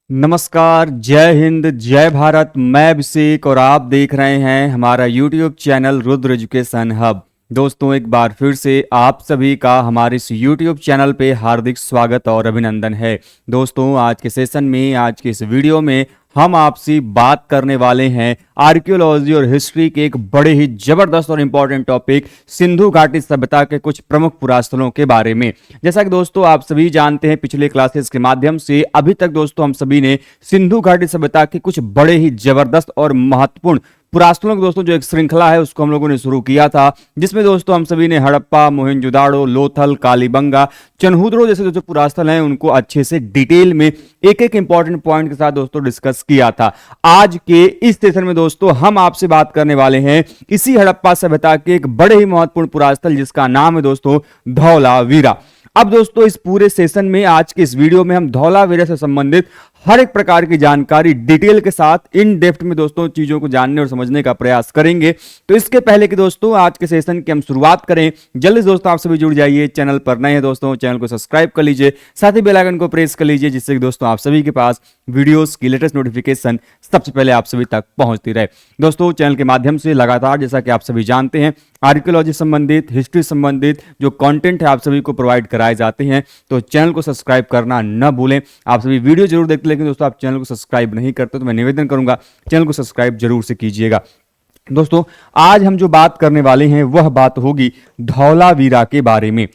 नमस्कार, जय हिंद, जय भारत। मैं अभिषेक और आप देख रहे हैं हमारा YouTube channel Rudra education hub. दोस्तों, एक बार फिर से आप सभी का हमारे इस YouTube चैनल पे हार्दिक स्वागत और अभिनंदन है। दोस्तों, आज के सेशन में, आज के इस वीडियो में हम आपसे बात करने वाले हैं आर्कियोलॉजी और हिस्ट्री के एक बड़े ही जबरदस्त और इंपॉर्टेंट टॉपिक सिंधु घाटी सभ्यता के कुछ प्रमुख पुरास्थलों के बारे में। जैसा कि दोस्तों आप सभी जानते हैं, पिछले क्लासेस के माध्यम से अभी तक दोस्तों हम सभी ने सिंधु घाटी सभ्यता के कुछ बड़े ही जबरदस्त और महत्वपूर्ण पुरास्थलों की दोस्तों जो एक श्रृंखला है उसको हम लोगों ने शुरू किया था, जिसमें दोस्तों हम सभी ने हड़प्पा, मोहनजोदाड़ो, लोथल, कालीबंगा, चनहुद्रो जैसे जो पुरास्थल हैं उनको अच्छे से डिटेल में एक एक इंपॉर्टेंट पॉइंट के साथ दोस्तों डिस्कस किया था। आज के इस सेशन में दोस्तों हम आपसे बात करने वाले हैं इसी हड़प्पा सभ्यता के एक बड़े ही महत्वपूर्ण पुरास्थल जिसका नाम है दोस्तों धौलावीरा। अब दोस्तों इस पूरे सेशन में, आज के इस वीडियो में हम धौलावीरा से संबंधित हर एक प्रकार की जानकारी डिटेल के साथ इन डेप्थ में दोस्तों चीजों को जानने और समझने का प्रयास करेंगे। तो इसके पहले कि दोस्तों आज के सेशन की हम शुरुआत करें, जल्दी दोस्तों आप सभी जुड़ जाइए। चैनल पर नए हैं दोस्तों, चैनल को सब्सक्राइब कर लीजिए, साथ ही बेल आइकन को प्रेस कर लीजिए, जिससे कि दोस्तों आप सभी के पास वीडियोस की लेटेस्ट नोटिफिकेशन सबसे पहले आप सभी तक पहुंचती रहे। दोस्तों, चैनल के माध्यम से लगातार, जैसा कि आप सभी जानते हैं, आर्कियोलॉजी संबंधित, हिस्ट्री संबंधित जो कंटेंट है आप सभी को प्रोवाइड कराए जाते हैं। तो चैनल को सब्सक्राइब करना न भूलें। आप सभी वीडियो जरूर देखते, लेकिन दोस्तों आप चैनल को सब्सक्राइब नहीं करते तो मैं निवेदन करूंगा चैनल को सब्सक्राइब जरूर से कीजिएगा। दोस्तों, आज हम जो बात करने वाले हैं वह बात होगी धौलावीरा के बारे में।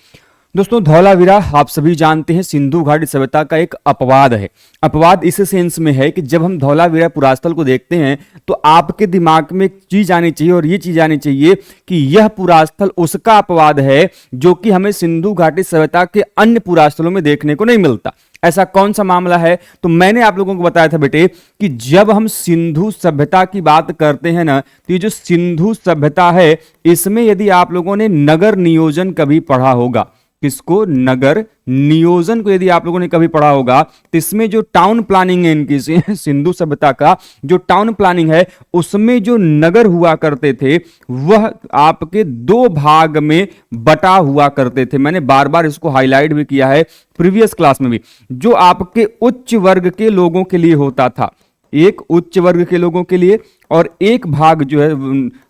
दोस्तों, धौलावीरा आप सभी जानते हैं सिंधु घाटी सभ्यता का एक अपवाद है। अपवाद इस सेंस में है कि जब हम धौलावीरा पुरास्थल को देखते हैं तो आपके दिमाग में एक चीज आनी चाहिए, और ये चीज आनी चाहिए कि यह पुरास्थल उसका अपवाद है जो कि हमें सिंधु घाटी सभ्यता के अन्य पुरास्थलों में देखने को नहीं मिलता। ऐसा कौन सा मामला है? तो मैंने आप लोगों को बताया था बेटे कि जब हम सिंधु सभ्यता की बात करते हैं ना, तो ये जो सिंधु सभ्यता है इसमें यदि आप लोगों ने नगर नियोजन कभी पढ़ा होगा, किसको? नगर नियोजन को यदि आप लोगों ने कभी पढ़ा होगा, तो इसमें जो टाउन प्लानिंग है इनकी सिंधु सभ्यता का जो टाउन प्लानिंग है उसमें जो नगर हुआ करते थे वह आपके दो भाग में बटा हुआ करते थे। मैंने बार बार इसको हाईलाइट भी किया है प्रीवियस क्लास में भी। जो आपके उच्च वर्ग के लोगों के लिए होता था, एक उच्च वर्ग के लोगों के लिए, और एक भाग जो है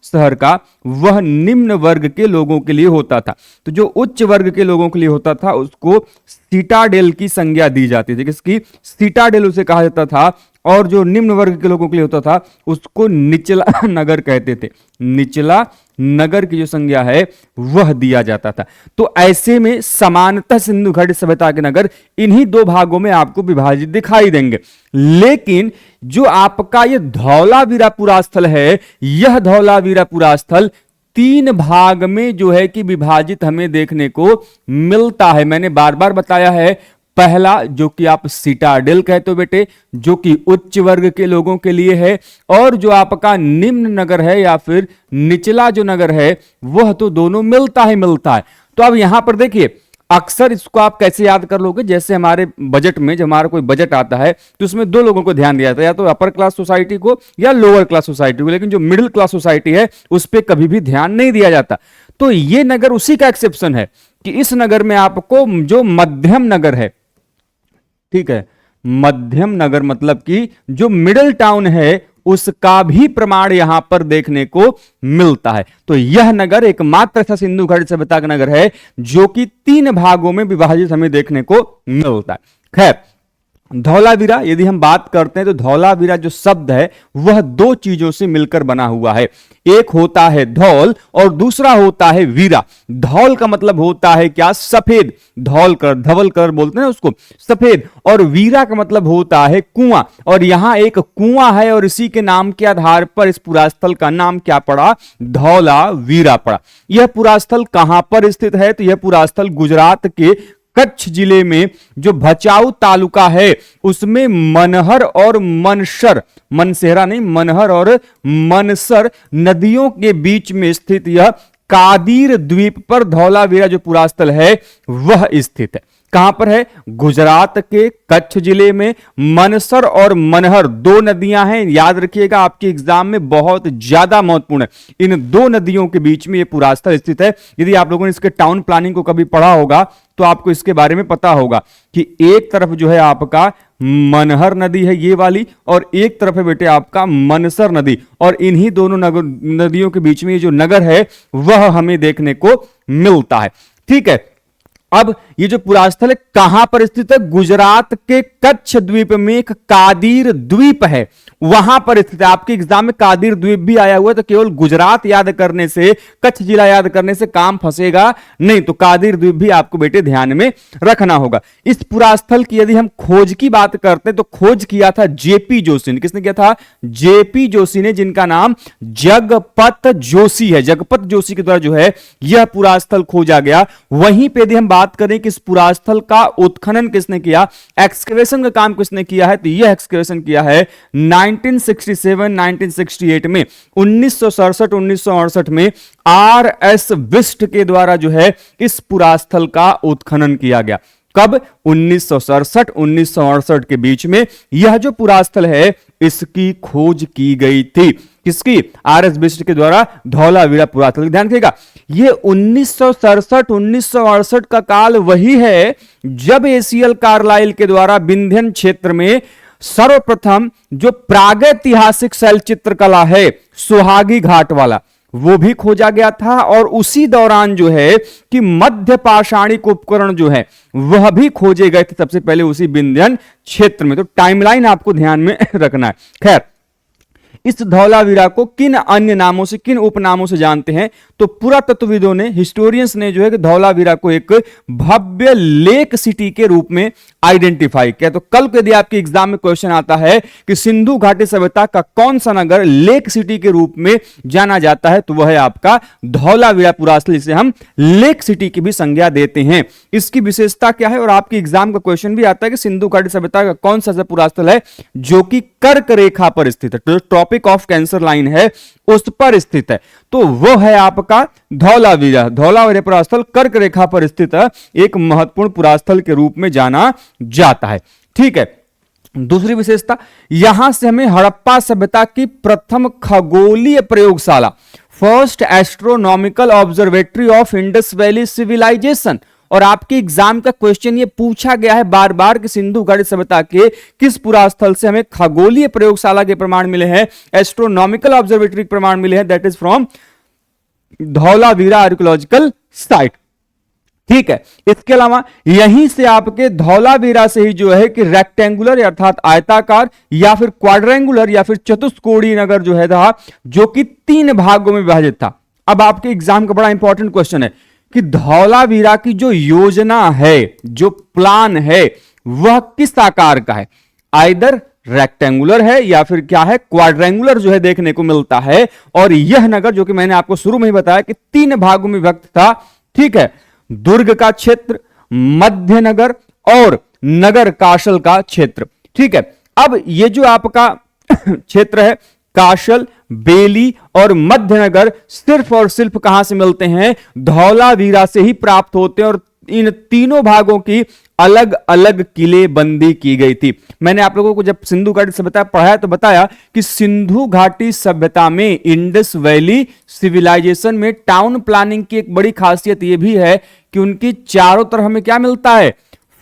शहर का वह निम्न वर्ग के लोगों के लिए होता था। तो जो उच्च वर्ग के लोगों के लिए होता था उसको सिटाडेल की संज्ञा दी जाती थी। किसकी? सिटाडेल उसे कहा जाता था। और जो निम्न वर्ग के लोगों के लिए होता था उसको निचला नगर कहते थे। निचला नगर की जो संज्ञा है वह दिया जाता था। तो ऐसे में समानतः सिंधु घाटी सभ्यता के नगर इन्हीं दो भागों में आपको विभाजित दिखाई देंगे। लेकिन जो आपका यह धौलावीरा पुरास्थल है, यह धौलावीरा पुरास्थल तीन भाग में जो है कि विभाजित हमें देखने को मिलता है। मैंने बार बार बताया है, पहला जो कि आप सिटाडेल कहते हो बेटे, जो कि उच्च वर्ग के लोगों के लिए है, और जो आपका निम्न नगर है या फिर निचला जो नगर है वह तो दोनों मिलता है। तो अब यहां पर देखिए, अक्सर इसको आप कैसे याद कर लोगे, जैसे हमारे बजट में जब हमारा कोई बजट आता है तो उसमें दो लोगों को ध्यान दिया जाता है, या तो अपर क्लास सोसाइटी को या लोअर क्लास सोसाइटी को, लेकिन जो मिडिल क्लास सोसाइटी है उस पर कभी भी ध्यान नहीं दिया जाता। तो ये नगर उसी का एक्सेप्शन है कि इस नगर में आपको जो मध्यम नगर है, ठीक है, मध्यम नगर मतलब कि जो मिडिल टाउन है उसका भी प्रमाण यहां पर देखने को मिलता है। तो यह नगर एकमात्र ऐसा सिंधु घाटी सभ्यता का नगर है जो कि तीन भागों में विभाजित हमें देखने को मिलता है। खैर, धौलावीरा यदि हम बात करते हैं तो धौलावीरा जो शब्द है वह दो चीजों से मिलकर बना हुआ है। एक होता है धौल और दूसरा होता है वीरा। धौल का मतलब होता है क्या? सफेद। धौल कर, धवल कर बोलते हैं उसको, सफेद। और वीरा का मतलब होता है कुआं। और यहां एक कुआं है और इसी के नाम के आधार पर इस पुरास्थल का नाम क्या पड़ा? धौलावीरा पड़ा। यह पुरास्थल कहां पर स्थित है? तो यह पुरास्थल गुजरात के कच्छ जिले में जो भचाऊ तालुका है उसमें मनहर और मनसर, मनसेहरा नहीं, मनहर और मनसर नदियों के बीच में स्थित यह कादीर द्वीप पर धौलावीरा जो पुरास्थल है वह स्थित है। कहां पर है? गुजरात के कच्छ जिले में मनसर और मनहर दो नदियां हैं। याद रखिएगा, आपके एग्जाम में बहुत ज्यादा महत्वपूर्ण है। इन दो नदियों के बीच में यह पुरास्थल स्थित है। यदि आप लोगों ने इसके टाउन प्लानिंग को कभी पढ़ा होगा तो आपको इसके बारे में पता होगा कि एक तरफ जो है आपका मनहर नदी है ये वाली, और एक तरफ है बेटे आपका मनसर नदी, और इन्हीं दोनों नदियों के बीच में ये जो नगर है वह हमें देखने को मिलता है। ठीक है, अब ये जो पुरास्थल है कहां पर स्थित है? गुजरात के कच्छ द्वीप में एक कादिर द्वीप है, वहां पर स्थित है। आपके एग्जाम में कादिर द्वीप भी आया हुआ है, तो केवल गुजरात याद करने से, कच्छ जिला याद करने से काम फंसेगा नहीं, तो कादिर द्वीप भी आपको बेटे ध्यान में रखना होगा। इस पुरास्थल की यदि हम खोज की बात करते हैं तो खोज किया था जेपी जोशी ने। किसने किया था? जेपी जोशी ने, जिनका नाम जगपत जोशी है। जगपत जोशी के द्वारा जो है यह पुरास्थल खोजा गया। वहीं पे यदि हम बात करें कि इस पुरास्थल का उत्खनन किसने किया, एक्सकवेशन का काम किसने किया है, तो यह एक्सकवेशन किया है 1967-1968 में, 1967-1968 में आर.एस. बिष्ट के द्वारा जो है इस पुरास्थल का उत्खनन किया गया। कब? 1967-1968 के बीच में यह जो पुरास्थल है इसकी खोज की गई थी। किसकी? आर.एस. बिष्ट के द्वारा धौलावीरा पुरास्थल। ध्यान रखिएगा, ये 1967-1968 का काल वही है जब एसीएल कार्लाइल के द्वारा विंध्यन क्षेत्र में सर्वप्रथम जो प्रागैतिहासिक शैल चित्रकला है सुहागी घाट वाला, वो भी खोजा गया था। और उसी दौरान जो है कि मध्य पाषाणिक उपकरण जो है वह भी खोजे गए थे सबसे पहले उसी विंध्यन क्षेत्र में। तो टाइमलाइन आपको ध्यान में रखना है। खैर, इस धौलावीरा को किन अन्य नामों से, किन उपनामों से जानते हैं? तो पुरातत्वविदों ने, हिस्टोरियंस ने जो है कि धौलावीरा को एक भव्य लेक सिटी के रूप में आइडेंटिफाई किया। तो कल को यदि आपके एग्जाम में क्वेश्चन आता है कि सिंधु घाटी सभ्यता का कौन सा नगर लेक सिटी के रूप में जाना जाता है, तो वह है आपका धौलावीरा पुरास्थल, जिसे हम लेक सिटी की भी संज्ञा देते हैं। इसकी विशेषता क्या है? और आपके एग्जाम का क्वेश्चन भी आता है कि सिंधु घाटी सभ्यता का कौन सा पुरास्थल है जो कि कर्क रेखा पर स्थित है, तो ट्रॉपिक ऑफ कैंसर लाइन है उस पर स्थित है, तो वो है आपका धौलावीरा। धौलावीरा पुरास्थल कर्क रेखा पर स्थित है, एक महत्वपूर्ण पुरास्थल के रूप में जाना जाता है। ठीक है, दूसरी विशेषता, यहां से हमें हड़प्पा सभ्यता की प्रथम खगोलीय प्रयोगशाला, first astronomical observatory of Indus valley civilisation, और आपके एग्जाम का क्वेश्चन ये पूछा गया है बार बार कि सिंधु घाटी सभ्यता के किस पुरास्थल से हमें खगोलीय प्रयोगशाला के प्रमाण मिले हैं, एस्ट्रोनॉमिकल ऑब्जर्वेटरी के प्रमाण मिले हैं, that is from Dholavira archaeological site. ठीक है, इसके अलावा यहीं से आपके धौलावीरा से ही जो है कि रेक्टेंगुलर अर्थात आयताकार या फिर क्वाड्रेंगुलर या फिर चतुष्कोणीय नगर जो है था, जो कि 3 भागों में विभाजित था। अब आपके एग्जाम का बड़ा इंपॉर्टेंट क्वेश्चन है कि धौलावीरा की जो योजना है, जो प्लान है, वह किस आकार का है? आइदर रेक्टेंगुलर है या फिर क्या है, क्वाड्रेंगुलर जो है देखने को मिलता है। और यह नगर जो कि मैंने आपको शुरू में ही बताया कि 3 भागों में विभक्त था। ठीक है, दुर्ग का क्षेत्र, मध्य नगर और नगर काशल का क्षेत्र। ठीक है, अब ये जो आपका क्षेत्र है काशल, बेली और मध्यनगर सिर्फ और सिर्फ कहां से मिलते हैं? धौलावीरा से ही प्राप्त होते हैं। और इन तीनों भागों की अलग अलग किलेबंदी की गई थी। मैंने आप लोगों को जब सिंधु घाटी सभ्यता पढ़ाया तो बताया कि सिंधु घाटी सभ्यता में, इंडस वैली सिविलाइजेशन में टाउन प्लानिंग की एक बड़ी खासियत यह भी है कि उनकी चारों तरफ हमें क्या मिलता है?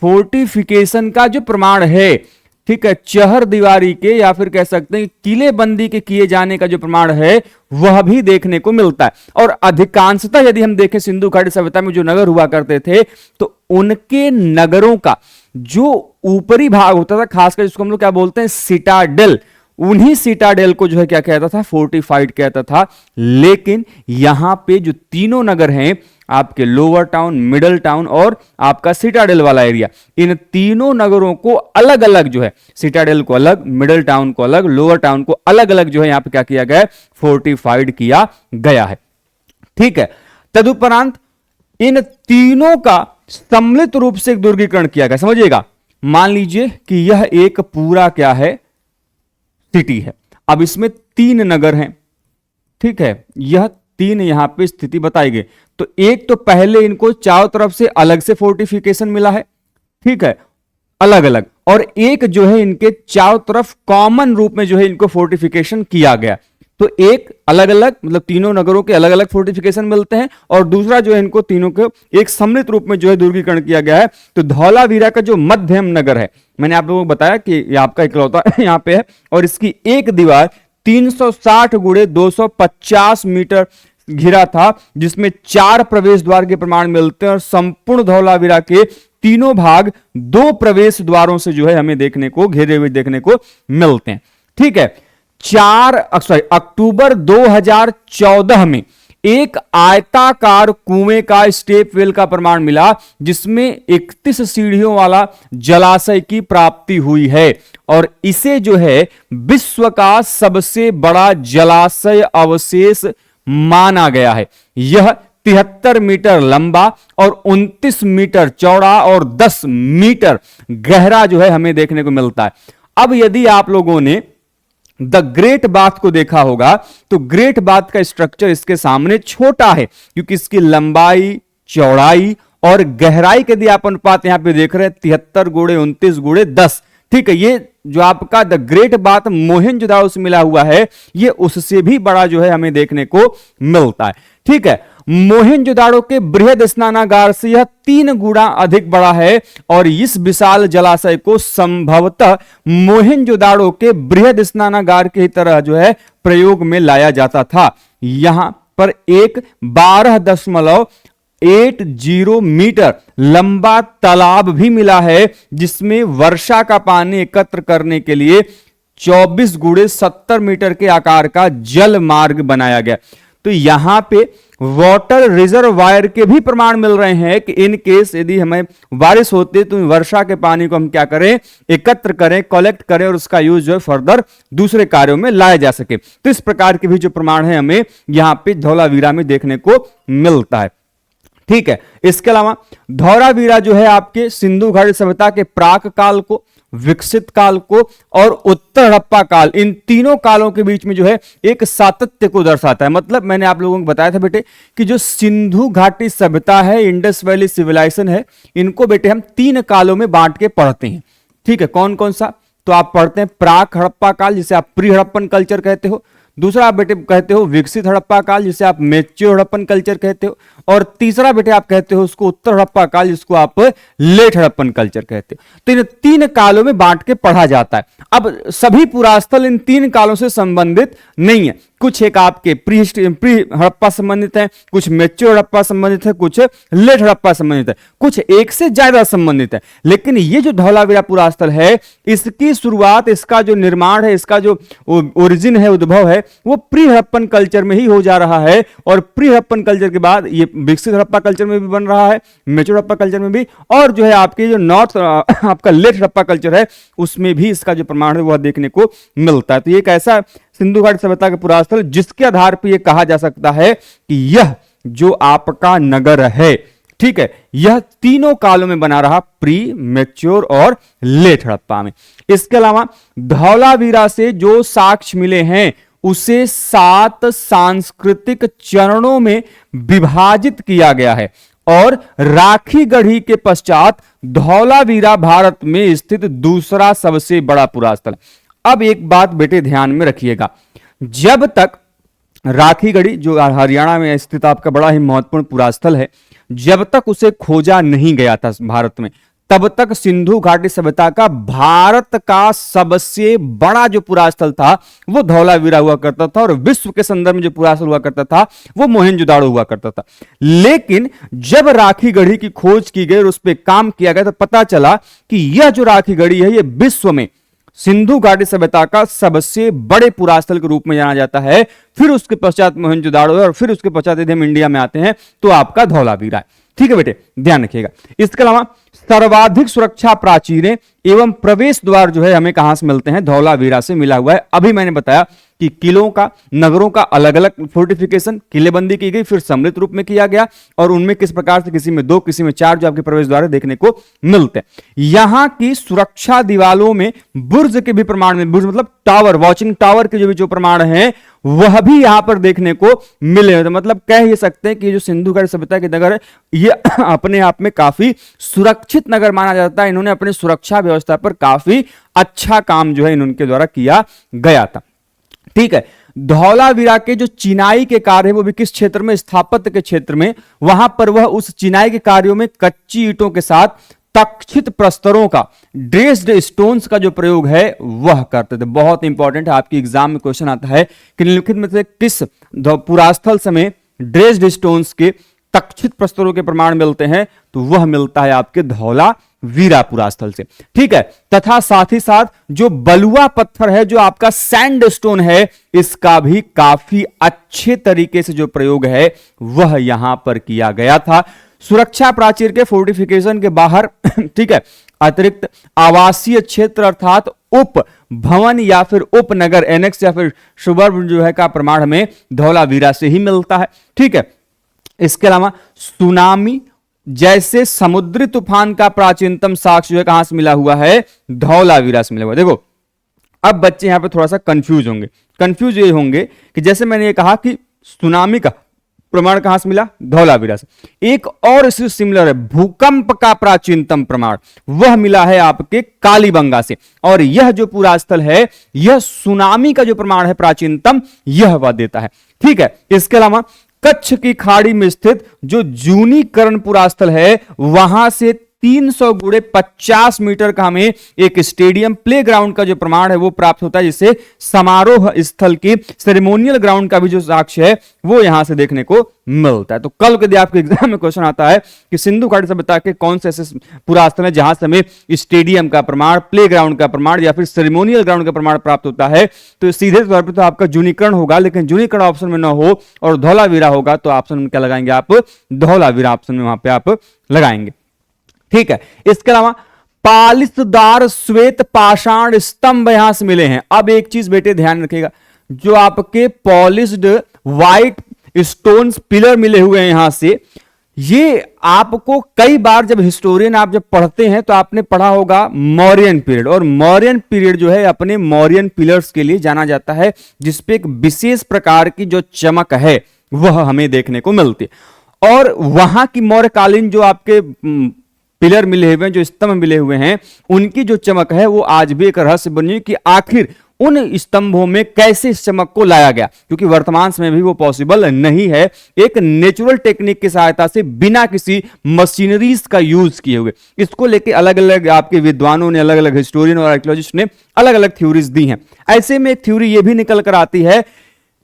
फोर्टिफिकेशन का जो प्रमाण है। ठीक है, चहर दीवारी के या फिर कह सकते हैं किलेबंदी के किए जाने का जो प्रमाण है वह भी देखने को मिलता है। और अधिकांशतः यदि हम देखें सिंधु घाटी सभ्यता में जो नगर हुआ करते थे, तो उनके नगरों का जो ऊपरी भाग होता था, खासकर जिसको हम लोग क्या बोलते हैं, सिटाडेल, उन्हीं सिटाडेल को जो है क्या कहता था? फोर्टिफाइड कहता था। लेकिन यहां पे जो तीनों नगर हैं आपके, लोअर टाउन, मिडल टाउन और आपका सिटाडेल वाला एरिया, इन तीनों नगरों को अलग अलग जो है, सिटाडेल को अलग, मिडल टाउन को अलग, लोअर टाउन को अलग अलग जो है यहां पे क्या किया गया? फोर्टिफाइड किया गया है। ठीक है, तदुपरांत इन तीनों का सम्मिलित रूप से एक दुर्गीकरण किया गया। समझिएगा, मान लीजिए कि यह एक पूरा क्या है? सिटी है। अब इसमें 3 नगर हैं। ठीक है, यह 3 यहां पे स्थिति बताई गई। तो एक तो पहले इनको चारों तरफ से अलग से फोर्टिफिकेशन मिला है। ठीक है, अलग अलग, और एक जो है इनके चारों तरफ कॉमन रूप में जो है इनको फोर्टिफिकेशन किया गया। तो एक अलग अलग, मतलब तीनों नगरों के अलग अलग फोर्टिफिकेशन मिलते हैं, और दूसरा जो है इनको तीनों को एक सम्मिलित रूप में जो है दुर्गीकरण किया गया है। तो धौलावीरा का जो मध्यम नगर है, मैंने आप लोगों को बताया कि ये आपका इकलौता यहाँ पे है, और इसकी एक दीवार 360 गुणे 250 मीटर घिरा था, जिसमें 4 प्रवेश द्वार के प्रमाण मिलते हैं, और संपूर्ण धौलावीरा के तीनों भाग 2 प्रवेश द्वारों से जो है हमें देखने को घिरे हुए देखने को मिलते हैं। ठीक है, अक्टूबर 2014 में एक आयताकार कुएं का स्टेप वेल का प्रमाण मिला, जिसमें 31 सीढ़ियों वाला जलाशय की प्राप्ति हुई है, और इसे जो है विश्व का सबसे बड़ा जलाशय अवशेष माना गया है। यह 73 मीटर लंबा और 29 मीटर चौड़ा और 10 मीटर गहरा जो है हमें देखने को मिलता है। अब यदि आप लोगों ने द ग्रेट बाथ को देखा होगा तो ग्रेट बाथ का स्ट्रक्चर इसके सामने छोटा है, क्योंकि इसकी लंबाई, चौड़ाई और गहराई के यदि आप अनुपात यहां पे देख रहे हैं 73 गुणे 29 गुणे 10। ठीक है, ये जो आपका द ग्रेट बाथ मोहनजोदाड़ो से मिला हुआ है, ये उससे भी बड़ा जो है हमें देखने को मिलता है। ठीक है, मोहनजोदाड़ो के बृहद स्नानागार से यह 3 गुना अधिक बड़ा है, और इस विशाल जलाशय को संभवतः मोहनजोदाड़ो के बृहद स्नानागार की तरह जो है प्रयोग में लाया जाता था। यहां पर एक 12.80 मीटर लंबा तालाब भी मिला है, जिसमें वर्षा का पानी एकत्र करने के लिए 24 गुणे 70 मीटर के आकार का जल मार्ग बनाया गया। तो यहां पे वाटर रिजर्वायर के भी प्रमाण मिल रहे हैं कि इन केस यदि हमें बारिश होती है तो वर्षा के पानी को हम क्या करें, एकत्र करें, कलेक्ट करें, और उसका यूज जो है फर्दर दूसरे कार्यों में लाया जा सके। तो इस प्रकार के भी जो प्रमाण है हमें यहां पे धौलावीरा में देखने को मिलता है। ठीक है, इसके अलावा धौलावीरा जो है आपके सिंधु घाटी सभ्यता के प्राक काल को, विकसित काल को और उत्तर हड़प्पा काल, इन तीनों कालों के बीच में जो है एक सातत्य को दर्शाता है। मतलब मैंने आप लोगों को बताया था बेटे कि जो सिंधु घाटी सभ्यता है, इंडस वैली सिविलाइजेशन है, इनको बेटे हम 3 कालों में बांट के पढ़ते हैं। ठीक है, कौन कौन सा? तो आप पढ़ते हैं प्राक हड़प्पा काल, जिसे आप प्री हड़प्पन कल्चर कहते हो। दूसरा आप बेटे कहते हो विकसित हड़प्पा काल, जिसे आप मैच्योर हड़प्पन कल्चर कहते हो। और तीसरा बेटे आप कहते हो उसको उत्तर हड़प्पा काल, जिसको आप लेट हड़प्पन कल्चर कहते हो। तो इन 3 कालों में बांट के पढ़ा जाता है। अब सभी पुरास्थल इन 3 कालों से संबंधित नहीं है, कुछ एक आपके प्री हड़प्पा संबंधित है, कुछ मैच्योर हड़प्पा संबंधित है, कुछ लेट हड़प्पा संबंधित है, कुछ एक से ज्यादा संबंधित है। लेकिन ये जो धौलावीरा पुरास्थल है, इसकी शुरुआत, इसका जो निर्माण है, इसका जो ओरिजिन है, उद्भव है, वो प्री हड़प्पन कल्चर में ही हो जा रहा है। और प्री हड़प्पन कल्चर के बाद ये विकसित हड़प्पा कल्चर में भी बन रहा है, मैच्योर हड़प्पा कल्चर में भी, और जो है आपके जो नॉर्थ आपका लेट हड़प्पा कल्चर है उसमें भी इसका जो प्रमाण है वह देखने को मिलता है। तो ये एक ऐसा सिंधु घाटी सभ्यता का पुरास्थल जिसके आधार पर यह कहा जा सकता है कि यह जो आपका नगर है, ठीक है, यह तीनों कालों में बना रहा, प्री, मैच्योर और लेट हड़प्पा में। इसके अलावा धौलावीरा से जो साक्ष्य मिले हैं उसे 7 सांस्कृतिक चरणों में विभाजित किया गया है, और राखी गढ़ी के पश्चात धौलावीरा भारत में स्थित दूसरा सबसे बड़ा पुरास्थल। अब एक बात बेटे ध्यान में रखिएगा, जब तक राखी गढ़ी जो हरियाणा में स्थित आपका बड़ा ही महत्वपूर्ण पुरास्थल है, जब तक उसे खोजा नहीं गया था भारत में, तब तक सिंधु घाटी सभ्यता का भारत का सबसे बड़ा जो पुरास्थल था वो धौलावीरा हुआ करता था, और विश्व के संदर्भ में जो पुरास्थल हुआ करता था वो मोहनजोदाड़ो हुआ करता था। लेकिन जब राखी गढ़ी की खोज की गई और उस पर काम किया गया तो पता चला कि यह जो राखी गढ़ी है ये विश्व में सिंधु घाटी सभ्यता का सबसे बड़े पुरास्थल के रूप में जाना जाता है। फिर उसके पश्चात मोहनजोदाड़ो है, और फिर उसके पश्चात यदि हम इंडिया में आते हैं तो आपका धौलावीरा है। ठीक है बेटे, ध्यान रखिएगा। इसके अलावा सर्वाधिक सुरक्षा प्राचीरें एवं प्रवेश द्वार जो है हमें कहां से मिलते हैं, धौलावीरा से मिला हुआ है। अभी मैंने बताया कि किलों का, नगरों का अलग अलग फोर्टिफिकेशन, किलेबंदी की गई, फिर सम्मिलित रूप में किया गया, और उनमें किस प्रकार से किसी में 2, किसी में 4 जो आपके प्रवेश द्वार देखने को मिलते हैं। यहां की सुरक्षा दीवालों में बुर्ज के भी प्रमाण में, बुर्ज मतलब टावर, वॉचिंग टावर के जो प्रमाण है वह भी यहां पर देखने को मिले। तो मतलब कह ये सकते हैं कि जो सिंधु घाटी सभ्यता के नगर है ये अपने आप में काफी सुरक्षित नगर माना जाता है। इन्होंने अपनी सुरक्षा व्यवस्था पर काफी अच्छा काम जो है इनके द्वारा किया गया था। ठीक है, धौलावीरा के जो चिनाई के कार्य है वो भी किस क्षेत्र में, स्थापत्य के क्षेत्र में, वहां पर वह उस चिनाई के कार्यों में कच्ची ईंटों के साथ तक्षित प्रस्तरों का, ड्रेस्ड स्टोन्स का जो प्रयोग है वह करते थे। बहुत इंपॉर्टेंट है, आपकी एग्जाम में क्वेश्चन आता है कि निम्नलिखित में से किस पुरास्थल समय ड्रेस्ड स्टोन्स के तक्षित प्रस्तरों के प्रमाण मिलते हैं, तो वह मिलता है आपके धौलावीरा पुरास्थल से। ठीक है, तथा साथ ही साथ जो बलुआ पत्थर है, जो आपका सैंडस्टोन है, इसका भी काफी अच्छे तरीके से जो प्रयोग है वह यहां पर किया गया था। सुरक्षा प्राचीर के फोर्टिफिकेशन के बाहर ठीक है, अतिरिक्त आवासीय क्षेत्र अर्थात उप भवन या फिर उपनगर एनेक्स या फिर सुबर्ब जो है का प्रमाण हमें धौलावीरा से ही मिलता है। ठीक है, इसके अलावा सुनामी जैसे समुद्री तूफान का प्राचीनतम साक्ष्य जो है कहां से मिला हुआ है, धौलावीरा से मिला हुआ। देखो अब बच्चे यहां पे थोड़ा सा कंफ्यूज ये होंगे कि जैसे मैंने ये कहा कि सुनामी का प्रमाण कहां से मिला, धौलावीरा से। एक और इससे सिमिलर है, भूकंप का प्राचीनतम प्रमाण वह मिला है आपके कालीबंगा से। और यह जो पूरा स्थल है, यह सुनामी का जो प्रमाण है प्राचीनतम, यह वह देता है। ठीक है, इसके अलावा कच्छ की खाड़ी में स्थित जो जूनीकरण पुरास्थल है, वहां से 300 गुणे 50 मीटर का हमें एक स्टेडियम प्लेग्राउंड का जो प्रमाण है वो प्राप्त होता है, जिससे समारोह स्थल की सेरेमोनियल ग्राउंड का भी जो साक्ष्य है वो यहां से देखने को मिलता है। तो कल के दिन आपके एग्जाम में क्वेश्चन आता है कि सिंधु घाटी सभ्यता के कौन से ऐसे पुरास्थल है जहां से हमें स्टेडियम का प्रमाण, प्लेग्राउंड का प्रमाण या फिर सेरेमोनियल ग्राउंड का प्रमाण प्राप्त होता है, तो सीधे तौर पर तो आपका जूनीकरण होगा, लेकिन जूनीकरण ऑप्शन में न हो और धौलावीरा होगा तो ऑप्शन में क्या लगाएंगे आप, धौलावीरा ऑप्शन में वहां पे आप लगाएंगे। ठीक है, इसके अलावा पालिशदार श्वेत पाषाण स्तंभ यहां से मिले हैं। अब एक चीज बेटे ध्यान रखिएगा, जो आपके पॉलिश्ड व्हाइट स्टोन्स पिलर मिले हुए हैं यहां से, ये आपको कई बार जब हिस्टोरियन आप जब पढ़ते हैं तो आपने पढ़ा होगा मौर्यन पीरियड, और मौर्यन पीरियड जो है अपने मौर्यन पिलर्स के लिए जाना जाता है, जिसपे एक विशेष प्रकार की जो चमक है वह हमें देखने को मिलती है। और वहां की मौर्यकालीन जो आपके पिलर मिले हुए हैं, जो स्तंभ मिले हुए हैं, उनकी जो चमक है वो आज भी एक रहस्य बनी कि आखिर उन स्तंभों में कैसे इस चमक को लाया गया, क्योंकि वर्तमान समय भी वो पॉसिबल नहीं है एक नेचुरल टेक्निक की सहायता से बिना किसी मशीनरीज का यूज किए हुए। इसको लेके अलग अलग आपके विद्वानों ने, अलग अलग हिस्टोरियन और आर्कियोलॉजिस्ट ने अलग अलग थ्योरीज दी हैं। ऐसे में एक थ्योरी ये भी निकल कर आती है,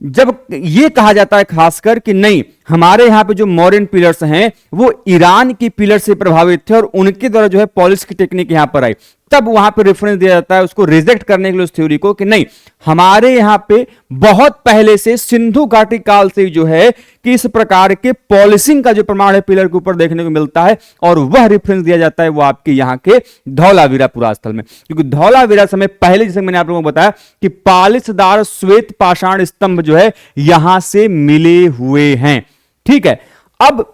जब ये कहा जाता है खासकर कि नहीं, हमारे यहां पे जो मॉडर्न पिलर्स हैं वो ईरान की पिलर से प्रभावित थे और उनके द्वारा जो है पॉलिश की टेक्निक यहां पर आई, तब वहां पे रेफरेंस दिया जाता है उसको रिजेक्ट करने के लिए उस थ्योरी को कि नहीं, हमारे यहां पे बहुत पहले से सिंधु घाटी काल से जो है कि इस प्रकार के पॉलिशिंग का जो प्रमाण है पिलर के ऊपर देखने को मिलता है, और वह रेफरेंस दिया जाता है वो आपके यहां के धौलावीरा पुरास्थल में। क्योंकि धौलावीरा समय पहले, जैसे मैंने आप लोगों को बताया कि पालिशदार श्वेत पाषाण स्तंभ जो है यहां से मिले हुए हैं। ठीक है, अब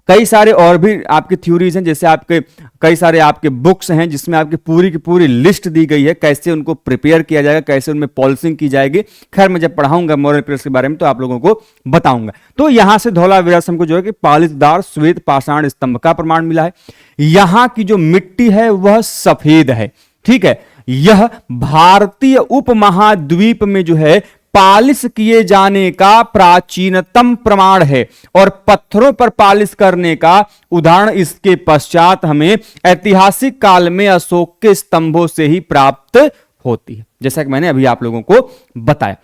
कई सारे और भी आपकी थ्योरीज हैं, जैसे आपके कई सारे आपके बुक्स हैं जिसमें आपकी पूरी की पूरी लिस्ट दी गई है कैसे उनको प्रिपेयर किया जाएगा, कैसे उनमें पॉलिशिंग की जाएगी। खैर मैं जब पढ़ाऊंगा मॉडर्न पिलर्स के बारे में तो आप लोगों को बताऊंगा। तो यहां से धौलावीरा से हमको जो है कि पालिशदार श्वेत पाषाण स्तंभ का प्रमाण मिला है। यहां की जो मिट्टी है वह सफेद है। ठीक है, यह भारतीय उपमहाद्वीप में जो है पालिश किए जाने का प्राचीनतम प्रमाण है, और पत्थरों पर पालिश करने का उदाहरण इसके पश्चात हमें ऐतिहासिक काल में अशोक के स्तंभों से ही प्राप्त होती है, जैसा कि मैंने अभी आप लोगों को बताया।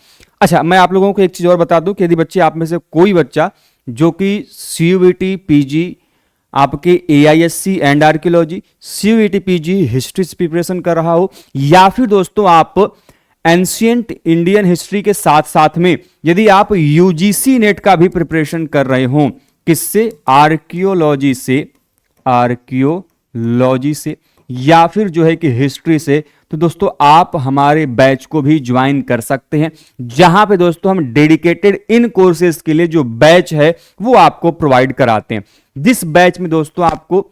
अच्छा, मैं आप लोगों को एक चीज और बता दूं कि यदि बच्चे आप में से कोई बच्चा जो कि CUET PG आपके AISC and archaeology, CUET PG history से प्रिपरेशन कर रहा हो, या फिर दोस्तों आप एंशिएंट इंडियन हिस्ट्री के साथ साथ में यदि आप UGC नेट का भी प्रिपरेशन कर रहे हो, किससे, आर्कियोलॉजी से या फिर जो है कि हिस्ट्री से, तो दोस्तों आप हमारे बैच को भी ज्वाइन कर सकते हैं, जहां पे दोस्तों हम डेडिकेटेड इन कोर्सेज के लिए जो बैच है वो आपको प्रोवाइड कराते हैं। जिस बैच में दोस्तों आपको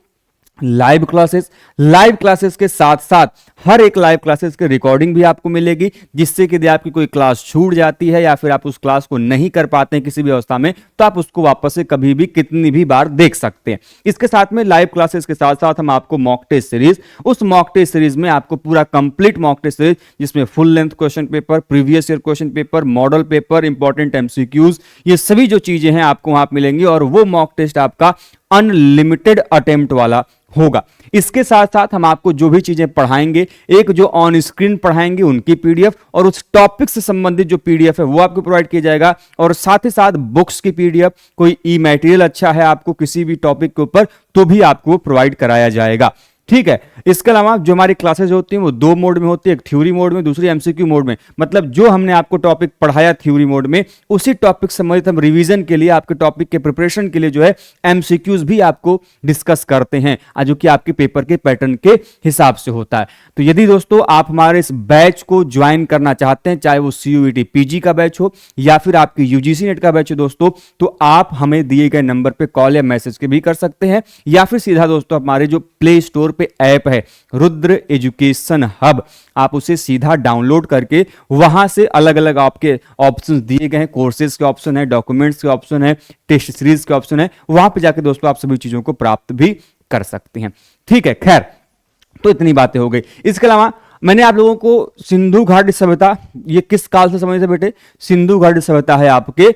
लाइव क्लासेस के साथ साथ हर एक लाइव क्लासेस के रिकॉर्डिंग भी आपको मिलेगी, जिससे कि यदि आपकी कोई क्लास छूट जाती है या फिर आप उस क्लास को नहीं कर पाते हैं किसी भी अवस्था में, तो आप उसको वापस से कभी भी कितनी भी बार देख सकते हैं। इसके साथ में लाइव क्लासेस के साथ साथ हम आपको मॉक टेस्ट सीरीज, उस मॉक टेस्ट सीरीज में आपको पूरा कंप्लीट मॉक टेस्ट सीरीज जिसमें full length question paper, previous year question paper, model paper, important MCQs, ये सभी जो चीजें हैं आपको वहां मिलेंगी, और वो मॉक टेस्ट आपका अनलिमिटेड अटेम्प्ट वाला होगा। इसके साथ साथ हम आपको जो भी चीजें पढ़ाएंगे, एक जो ऑन स्क्रीन पढ़ाएंगे उनकी पीडीएफ और उस टॉपिक से संबंधित जो पीडीएफ है वो आपको प्रोवाइड किया जाएगा, और साथ ही साथ बुक्स की पीडीएफ, कोई ई मटेरियल अच्छा है आपको किसी भी टॉपिक के ऊपर तो भी आपको प्रोवाइड कराया जाएगा। ठीक है। इसके अलावा जो हमारी क्लासेस होती हैं वो दो मोड में होती है, एक थ्योरी मोड में, दूसरी एमसीक्यू मोड में। मतलब जो हमने आपको टॉपिक पढ़ाया थ्योरी मोड में, उसी टॉपिक से संबंधित हम रिवीजन के लिए, आपके टॉपिक के प्रिपरेशन के लिए जो है एमसीक्यूज भी आपको डिस्कस करते हैं, जो कि आपके पेपर के पैटर्न के हिसाब से होता है। तो यदि दोस्तों आप हमारे इस बैच को ज्वाइन करना चाहते हैं, चाहे वो CUET PG का बैच हो या फिर आपकी UGC नेट का बैच हो दोस्तों, तो आप हमें दिए गए नंबर पे कॉल या मैसेज के भी कर सकते हैं, या फिर सीधा दोस्तों हमारे जो प्ले स्टोर पे ऐप है रुद्र एजुकेशन हब, आप उसे सीधा डाउनलोड करके वहां से अलग अलग आपके ऑप्शंस दिए गए हैं, कोर्सेज के ऑप्शन है, डॉक्यूमेंट्स के ऑप्शन है, टेस्ट सीरीज के ऑप्शन है, वहां पे जाके दोस्तों आप सभी चीजों को प्राप्त भी कर सकते हैं। ठीक है। खैर, तो इतनी बातें हो गई। इसके अलावा मैंने आप लोगों को सिंधु घाटी सभ्यता, ये किस काल से संबंधित है बेटे? सिंधु घाटी सभ्यता है आपके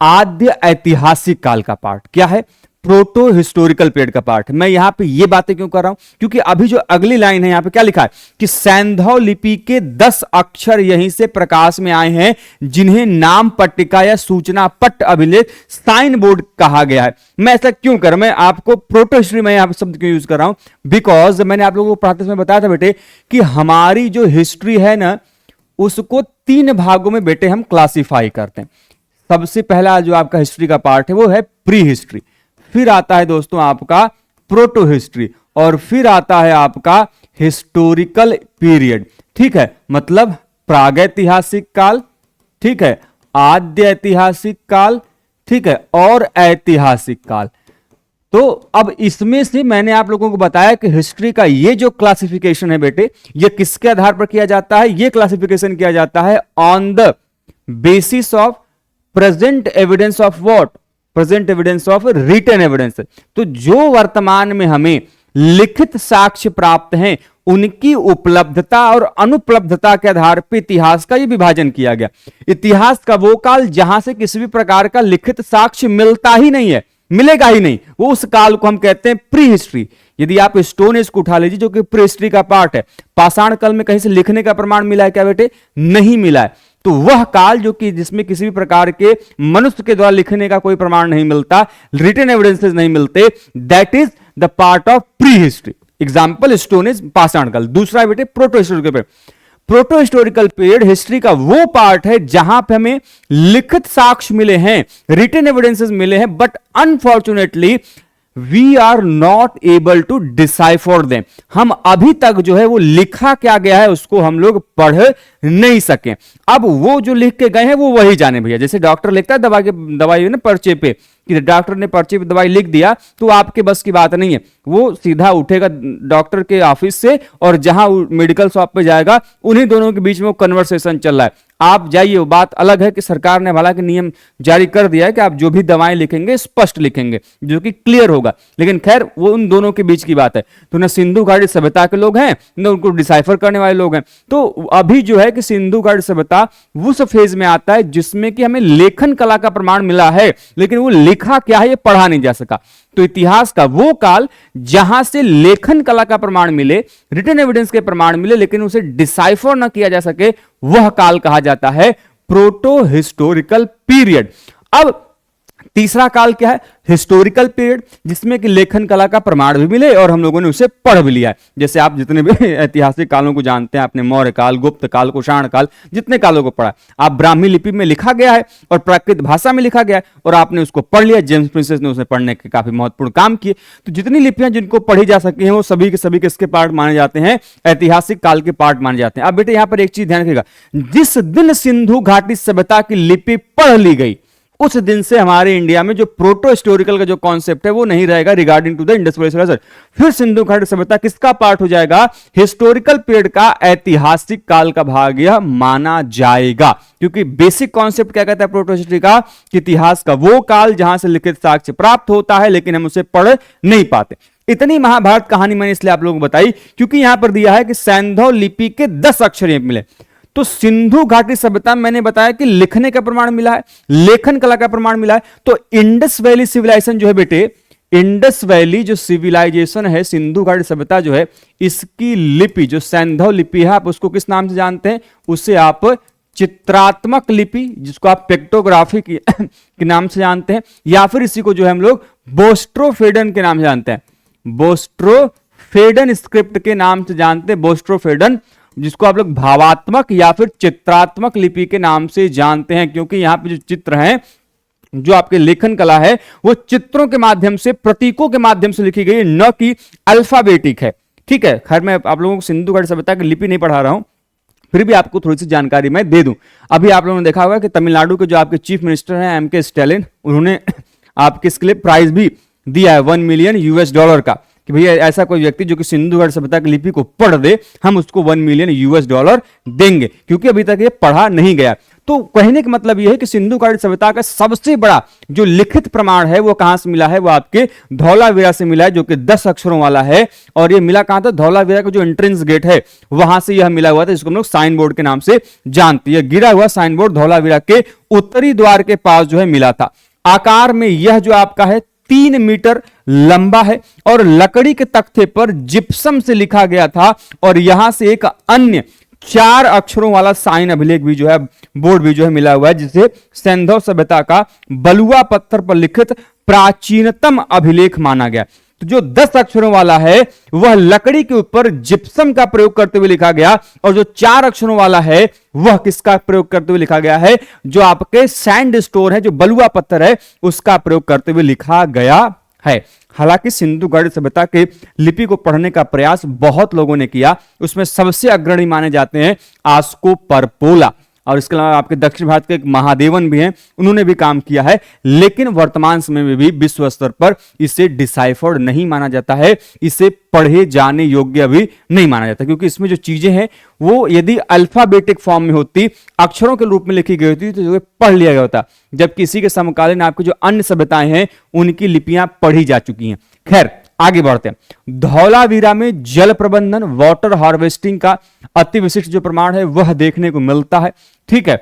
आद्य ऐतिहासिक काल का पार्ट। क्या है? प्रोटो हिस्टोरिकल पीरियड का पार्ट। मैं यहां पे ये बातें क्यों कर रहा हूं? क्योंकि अभी जो अगली लाइन है यहां पे क्या लिखा है कि सैंधव लिपि के 10 अक्षर यहीं से प्रकाश में आए हैं, जिन्हें नाम पट्टिका या सूचना पट्ट अभिलेख साइन बोर्ड कहा गया है। मैं ऐसा क्यों कर रहा हूं? मैं आपको प्रोटो हिस्ट्री में यहां पर शब्द क्यों यूज कर रहा हूं? बिकॉज मैंने आप लोगों को पढ़ाते समय बताया था बेटे कि हमारी जो हिस्ट्री है ना, उसको 3 भागों में बेटे हम क्लासिफाई करते हैं। सबसे पहला जो आपका हिस्ट्री का पार्ट है वो है प्री हिस्ट्री, फिर आता है दोस्तों आपका प्रोटो हिस्ट्री, और फिर आता है आपका हिस्टोरिकल पीरियड। ठीक है, मतलब प्रागैतिहासिक काल, ठीक है, आद्य ऐतिहासिक काल, ठीक है, और ऐतिहासिक काल। तो अब इसमें से मैंने आप लोगों को बताया कि हिस्ट्री का ये जो क्लासिफिकेशन है बेटे, ये किसके आधार पर किया जाता है? ये क्लासिफिकेशन किया जाता है on the basis of present evidence of what? Present evidence of written evidence. तो जो वर्तमान में हमें लिखित साक्ष्य प्राप्त हैं, उनकी उपलब्धता और अनुपलब्धता के आधार पर इतिहास का ये विभाजन किया गया। इतिहास का वो काल जहां से किसी भी प्रकार का लिखित साक्ष्य मिलता ही नहीं है, मिलेगा ही नहीं, वो उस काल को हम कहते हैं प्री हिस्ट्री। यदि आप स्टोन एज को उठा लीजिए जो कि प्री हिस्ट्री का पार्ट है, पाषाण काल में कहीं से लिखने का प्रमाण मिला है क्या बेटे? नहीं मिला है। तो वह काल जो कि जिसमें किसी भी प्रकार के मनुष्य के द्वारा लिखने का कोई प्रमाण नहीं मिलता, रिटन एविडेंसेस नहीं मिलते, that is the part of pre history. Example stone age, पाषाण काल। दूसरा बेटे proto historical period. Proto historical period history का वो पार्ट है जहां पे हमें लिखित साक्ष्य मिले हैं, रिटन एविडेंसेस मिले हैं, but unfortunately we are not able to decipher them. हम अभी तक जो है वो लिखा क्या गया है उसको हम लोग पढ़ नहीं सके। अब वो जो लिख के गए हैं वो वही जाने भैया। जैसे डॉक्टर लिखता है दवाई ना पर्चे पे, कि डॉक्टर ने पर्चे पे दवाई लिख दिया तो आपके बस की बात नहीं है, वो सीधा उठेगा डॉक्टर के ऑफिस से और जहां मेडिकल शॉप पे जाएगा, उन्हीं दोनों के बीच में वो कन्वर्सेशन चल रहा है। आप जाइए, वो बात अलग है कि सरकार ने हालांकि नियम जारी कर दिया है कि आप जो भी दवाएं लिखेंगे स्पष्ट लिखेंगे, जो कि क्लियर होगा, लेकिन खैर वो उन दोनों के बीच की बात है। तो ना सिंधु घाटी सभ्यता के लोग हैं न उनको डिसाइफर करने वाले लोग हैं। तो अभी जो है कि सिंधु घाटी सभ्यता उस फेज में आता है जिसमें कि हमें लेखन कला का प्रमाण मिला है, लेकिन वो लिखा क्या है ये पढ़ा नहीं जा सका। तो इतिहास का वो काल जहां से लेखन कला का प्रमाण मिले, रिटन एविडेंस के प्रमाण मिले, लेकिन उसे डिसाइफर ना किया जा सके, वह काल कहा जाता है प्रोटो हिस्टोरिकल पीरियड। अब तीसरा काल क्या है? हिस्टोरिकल पीरियड, जिसमें कि लेखन कला का प्रमाण भी मिले और हम लोगों ने उसे पढ़ भी लिया है। जैसे आप जितने भी ऐतिहासिक कालों को जानते हैं, आपने मौर्य काल, गुप्त काल, कुषाण काल, जितने कालों को पढ़ा, आप ब्राह्मी लिपि में लिखा गया है और प्राकृत भाषा में लिखा गया है और आपने उसको पढ़ लिया। जेम्स प्रिंसेस ने उसे पढ़ने के काफी महत्वपूर्ण काम किए। तो जितनी लिपियां जिनको पढ़ी जा सकी हैं वो सभी के सभी किसके पार्ट माने जाते हैं? ऐतिहासिक काल के पार्ट माने जाते हैं। अब बेटे यहां पर एक चीज ध्यान रखिएगा, जिस दिन सिंधु घाटी सभ्यता की लिपि पढ़ ली गई उस दिन से हमारे इंडिया में जो प्रोटो हिस्टोरिकल का जो कॉन्सेप्ट है वो नहीं रहेगा regarding to the Indus valley civilisation. फिर सिंधु घाटी सभ्यता किसका पार्ट हो जाएगा? हिस्टोरिकल पीरियड का ऐतिहासिक काल का भाग यह माना जाएगा, क्योंकि बेसिक कॉन्सेप्ट क्या कहता है प्रोटो हिस्ट्री का? इतिहास का वो काल जहां से लिखित साक्ष्य प्राप्त होता है लेकिन हम उसे पढ़ नहीं पाते। इतनी महाभारत कहानी मैंने इसलिए आप लोगों को बताई क्योंकि यहां पर दिया है कि सैंधव लिपि के 10 अक्षर मिले। तो सिंधु घाटी सभ्यता मैंने बताया कि लिखने का प्रमाण मिला है, लेखन कला का प्रमाण मिला है। तो इंडस वैली सिविलाइजेशन जो है बेटे, इंडस वैली जो सिविलाइजेशन है, सिंधु घाटी सभ्यता जो है, इसकी लिपि जो सैंधव लिपि है, आप उसको किस नाम से जानते हैं? उसे आप चित्रात्मक लिपि, जिसको आप पिक्टोग्राफी के नाम से जानते हैं, या फिर इसी को जो है हम लोग बोस्ट्रोफेडन के नाम से जानते हैं, बोस्ट्रोफेडन स्क्रिप्ट के नाम से जानते हैं, बोस्ट्रोफेडन, जिसको आप लोग भावात्मक या फिर चित्रात्मक लिपि के नाम से जानते हैं, क्योंकि यहां पे जो चित्र हैं, जो आपके लेखन कला है, वो चित्रों के माध्यम से, प्रतीकों के माध्यम से लिखी गई है, न कि अल्फाबेटिक है। ठीक है, खैर मैं आप लोगों को सिंधु घाटी सभ्यता की लिपि नहीं पढ़ा रहा हूं, फिर भी आपको थोड़ी सी जानकारी मैं दे दूं। अभी आप लोगों ने देखा होगा कि तमिलनाडु के जो आपके चीफ मिनिस्टर हैं एम.के. स्टालिन, उन्होंने आपके इसके लिए प्राइज भी दिया है $1 मिलियन का, कि भैया ऐसा कोई व्यक्ति जो कि सिंधु घाटी सभ्यता की लिपि को पढ़ दे, हम उसको $1 मिलियन देंगे, क्योंकि अभी तक ये पढ़ा नहीं गया। तो कहने का मतलब यह है कि सिंधु घाटी सभ्यता का सबसे बड़ा जो लिखित प्रमाण है वो कहां से मिला है? वो आपके धौलावीरा से मिला है, जो कि 10 अक्षरों वाला है। और ये मिला कहां था? धौलावीरा का जो एंट्रेंस गेट है वहां से यह मिला हुआ था, जिसको हम लोग साइन बोर्ड के नाम से जानते हैं। गिरा हुआ साइन बोर्ड धौलावीरा के उत्तरी द्वार के पास जो है मिला था। आकार में यह जो आपका है 3 मीटर लंबा है, और लकड़ी के तख्ते पर जिप्सम से लिखा गया था, और यहां से एक अन्य 4 अक्षरों वाला साइन अभिलेख भी जो है, बोर्ड भी जो है मिला हुआ है, जिसे सैंधव सभ्यता का बलुआ पत्थर पर लिखित प्राचीनतम अभिलेख माना गया। तो जो 10 अक्षरों वाला है वह लकड़ी के ऊपर जिप्सम का प्रयोग करते हुए लिखा गया, और जो 4 अक्षरों वाला है वह किसका प्रयोग करते हुए लिखा गया है? जो आपके सैंड स्टोन है, जो बलुआ पत्थर है, उसका प्रयोग करते हुए लिखा गया है। हालांकि सिंधु घाटी सभ्यता के लिपि को पढ़ने का प्रयास बहुत लोगों ने किया, उसमें सबसे अग्रणी माने जाते हैं आस्को परपोला, और इसके अलावा आपके दक्षिण भारत के एक महादेवन भी हैं, उन्होंने भी काम किया है। लेकिन वर्तमान समय में भी विश्व स्तर पर इसे डिसाइफर्ड नहीं माना जाता है, इसे पढ़े जाने योग्य भी नहीं माना जाता, क्योंकि इसमें जो चीजें हैं वो यदि अल्फाबेटिक फॉर्म में होती, अक्षरों के रूप में लिखी गई होती, तो जो पढ़ लिया गया होता, जबकि इसी के समकालीन आपकी जो अन्य सभ्यताएं हैं उनकी लिपियां पढ़ी जा चुकी हैं। खैर आगे बढ़ते हैं। धौलावीरा में जल प्रबंधन, वाटर हार्वेस्टिंग का अति विशिष्ट जो प्रमाण है वह देखने को मिलता है। ठीक है,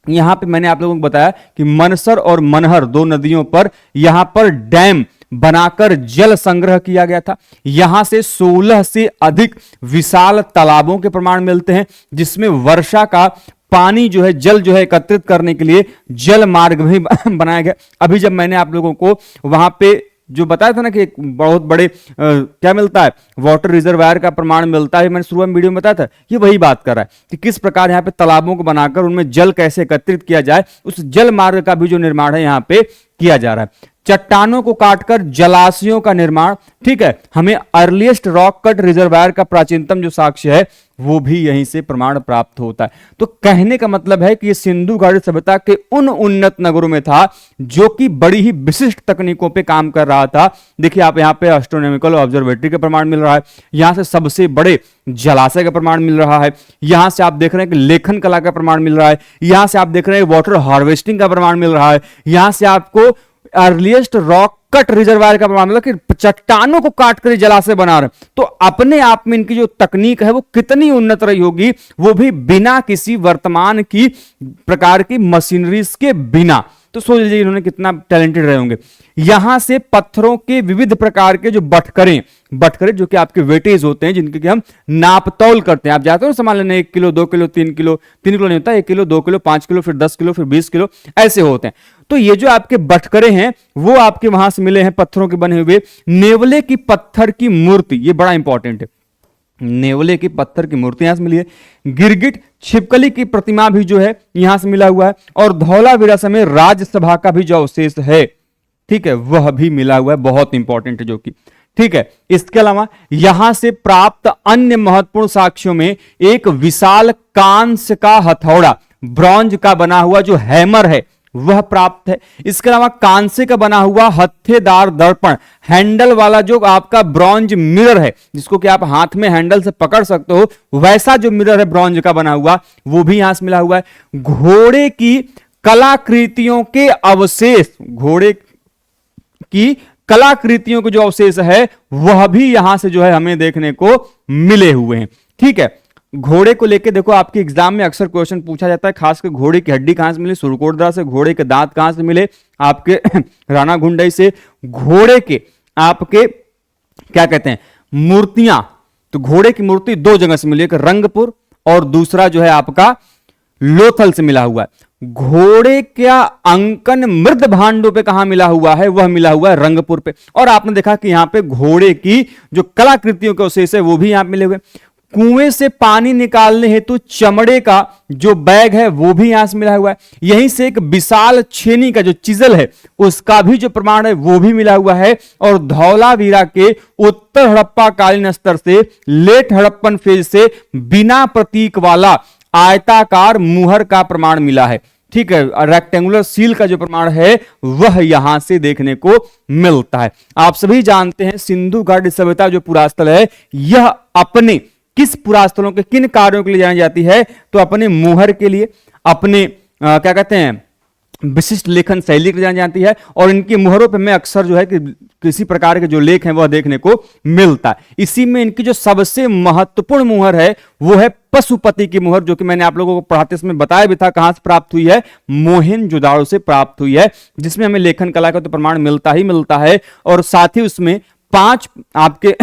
यहां पे मैंने आप लोगों को बताया कि मनसर और मनहर 2 नदियों पर यहां पर डैम बनाकर जल संग्रह किया गया था। यहां से 16 से अधिक विशाल तालाबों के प्रमाण मिलते हैं, जिसमें वर्षा का पानी जो है, जल जो है एकत्रित करने के लिए जल मार्ग भी बनाया गया। अभी जब मैंने आप लोगों को वहां पे जो बताया था ना कि एक बहुत बड़े क्या मिलता है, वाटर रिजर्वायर का प्रमाण मिलता है, मैंने शुरुआत में वीडियो में बताया था, ये वही बात कर रहा है कि किस प्रकार यहाँ पे तालाबों को बनाकर उनमें जल कैसे एकत्रित किया जाए, उस जल मार्ग का भी जो निर्माण है यहाँ पे किया जा रहा है। चट्टानों को काटकर जलाशयों का निर्माण, ठीक है, हमें अर्लीस्ट रॉक कट रिजर्वायर का प्राचीनतम जो साक्ष्य है वो भी यहीं से प्रमाण प्राप्त होता है। तो कहने का मतलब है कि ये सिंधु घाटी सभ्यता के उन उन्नत नगरों में था जो कि बड़ी ही विशिष्ट तकनीकों पे काम कर रहा था। देखिए आप यहाँ पे एस्ट्रोनॉमिकल ऑब्जर्वेटरी का प्रमाण मिल रहा है, यहां से सबसे बड़े जलाशय का प्रमाण मिल रहा है, यहां से आप देख रहे हैं कि लेखन कला का प्रमाण मिल रहा है, यहां से आप देख रहे हैं वाटर हार्वेस्टिंग का प्रमाण मिल रहा है, यहां से आपको अर्लीस्ट रॉक कट रिजर्वायर का प्रमाण, मतलब कि चट्टानों को काट कर जलाशय बना रहे। तो अपने आप में इनकी जो तकनीक है वो कितनी उन्नत रही होगी, वो भी बिना किसी वर्तमान की प्रकार की मशीनरीज के बिना। तो सोच लीजिए इन्होंने कितना टैलेंटेड रहे होंगे। यहां से पत्थरों के विविध प्रकार के जो बटकरे जो कि आपके वेटेज होते हैं, जिनके कि हम नापतौल करते हैं। आप जाते हो सामान लेने 1 किलो 2 किलो 3 किलो, 3 किलो नहीं होता, 1 किलो 2 किलो 5 किलो फिर 10 किलो फिर 20 किलो ऐसे होते हैं। तो ये जो आपके बटकरे हैं वो आपके वहां से मिले हैं, पत्थरों के बने हुए। नेवले की पत्थर की मूर्ति, ये बड़ा इंपॉर्टेंट है, नेवले की पत्थर की मूर्ति यहां से मिली है। गिरगिट छिपकली की प्रतिमा भी जो है यहां से मिला हुआ है, और धौलावीरा में राज्यसभा का भी जो अवशेष है, ठीक है, वह भी मिला हुआ है, बहुत इंपॉर्टेंट है जो कि, ठीक है। इसके अलावा यहां से प्राप्त अन्य महत्वपूर्ण साक्ष्यों में एक विशाल कांस्य का हथौड़ा, ब्रॉन्ज का बना हुआ जो हैमर है वह प्राप्त है। इसके अलावा कांसे का बना हुआ हत्थेदार दर्पण, हैंडल वाला जो आपका ब्रॉन्ज मिरर है, जिसको कि आप हाथ में हैंडल से पकड़ सकते हो, वैसा जो मिरर है ब्रॉन्ज का बना हुआ, वो भी यहां से मिला हुआ है। घोड़े की कलाकृतियों के अवशेष, घोड़े की कलाकृतियों के जो अवशेष है वह भी यहां से जो है हमें देखने को मिले हुए हैं। ठीक है, घोड़े को लेके देखो आपके एग्जाम में अक्सर क्वेश्चन पूछा जाता है, खासकर घोड़े की हड्डी कहां से मिली, सुरकोटद्वार से। घोड़े के दांत कहां से मिले, आपके राणा घुंडई से। घोड़े के आपके क्या कहते हैं मूर्तियां, तो घोड़े की मूर्ति दो जगह से मिली, एक रंगपुर और दूसरा जो है आपका लोथल से मिला हुआ है। घोड़े का अंकन मृद भांडों पे कहां मिला हुआ है, वह मिला हुआ है रंगपुर पे। और आपने देखा कि यहां पे घोड़े की जो कलाकृतियों के अवशेष है वो भी यहां पे मिले हुए। कुएं से पानी निकालने हेतु चमड़े का जो बैग है वो भी यहां से मिला हुआ है। यहीं से एक विशाल छेनी का जो चिजल है उसका भी जो प्रमाण है वो भी मिला हुआ है। और धौलावीरा के उत्तर हड़प्पा कालीन स्तर से लेट हड़प्पन फेज से बिना प्रतीक वाला आयताकार मुहर का प्रमाण मिला है। ठीक है, रेक्टेंगुलर सील का जो प्रमाण है वह यहां से देखने को मिलता है। आप सभी जानते हैं सिंधु घाटी सभ्यता जो पुरास्थल है यह अपने किस पुरास्थलों के किन कार्यों के लिए जानी जाती है, तो अपने मुहर के लिए, अपने क्या कहते हैं विशिष्ट लेखन शैली के लिए जानी जाती है। और इनकी मुहरों पे में अक्सर जो है कि किसी प्रकार के जो लेख हैं वह देखने को मिलता है। इसी में इनकी जो सबसे महत्वपूर्ण मुहर है वो है पशुपति की मुहर, जो कि मैंने आप लोगों को पढ़ाते समय बताया भी था कहां से प्राप्त हुई है, मोहनजोदाड़ो से प्राप्त हुई है, जिसमें हमें लेखन कला का तो प्रमाण मिलता ही मिलता है। और साथ ही उसमें 5 आपके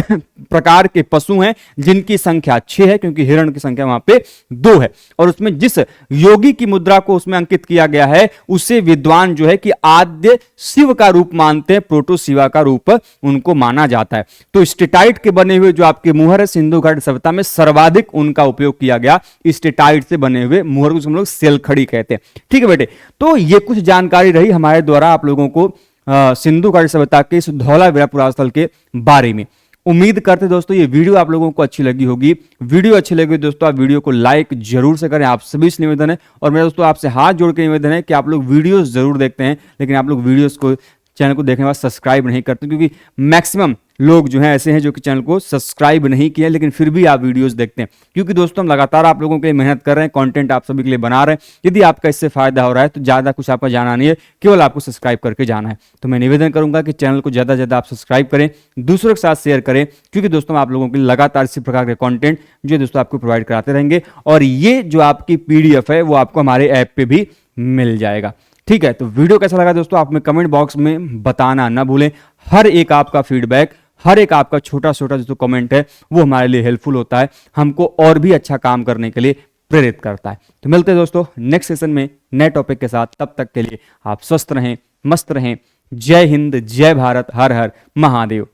प्रकार के पशु हैं जिनकी संख्या 6 है, क्योंकि हिरण की संख्या वहां पे 2 है। और उसमें जिस योगी की मुद्रा को उसमें अंकित किया गया है उसे विद्वान जो है कि आद्य शिव का रूप मानते हैं, प्रोटो शिवा का रूप उनको माना जाता है। तो स्टेटाइट के बने हुए जो आपके मुहर है सिंधु घाटी सभ्यता में सर्वाधिक उनका उपयोग किया गया। स्टेटाइट से बने हुए मुहर को हम लोग सेलखड़ी कहते हैं। ठीक है बेटे, तो ये कुछ जानकारी रही हमारे द्वारा आप लोगों को सिंधु घाटी सभ्यता के इस धौलावीरा पुरास्थल के बारे में। उम्मीद करते दोस्तों ये वीडियो आप लोगों को अच्छी लगी होगी। वीडियो अच्छी लगी दोस्तों आप वीडियो को लाइक जरूर से करें, आप सभी से निवेदन है। और मेरा दोस्तों आपसे हाथ जोड़ के निवेदन है कि आप लोग वीडियोस जरूर देखते हैं, लेकिन आप लोग वीडियोस को चैनल को देखने के बाद सब्सक्राइब नहीं करते, क्योंकि मैक्सिमम लोग जो हैं ऐसे हैं जो कि चैनल को सब्सक्राइब नहीं किए लेकिन फिर भी आप वीडियोस देखते हैं। क्योंकि दोस्तों हम लगातार आप लोगों के लिए मेहनत कर रहे हैं, कंटेंट आप सभी के लिए बना रहे हैं। यदि आपका इससे फायदा हो रहा है तो ज़्यादा कुछ आपका जाना नहीं है, केवल आपको सब्सक्राइब करके जाना है। तो मैं निवेदन करूंगा कि चैनल को ज़्यादा से ज़्यादा आप सब्सक्राइब करें, दूसरों के साथ शेयर करें, क्योंकि दोस्तों आप लोगों के लिए लगातार इसी प्रकार के कॉन्टेंट जो दोस्तों आपको प्रोवाइड कराते रहेंगे। और ये जो आपकी PDF है वो आपको हमारे ऐप पर भी मिल जाएगा। ठीक है, तो वीडियो कैसा लगा दोस्तों आप में कमेंट बॉक्स में बताना ना भूलें। हर एक आपका फीडबैक, हर एक आपका छोटा छोटा जो कमेंट है वो हमारे लिए हेल्पफुल होता है, हमको और भी अच्छा काम करने के लिए प्रेरित करता है। तो मिलते हैं दोस्तों नेक्स्ट सेशन में नए टॉपिक के साथ। तब तक के लिए आप स्वस्थ रहें, मस्त रहें। जय हिंद, जय भारत, हर हर महादेव।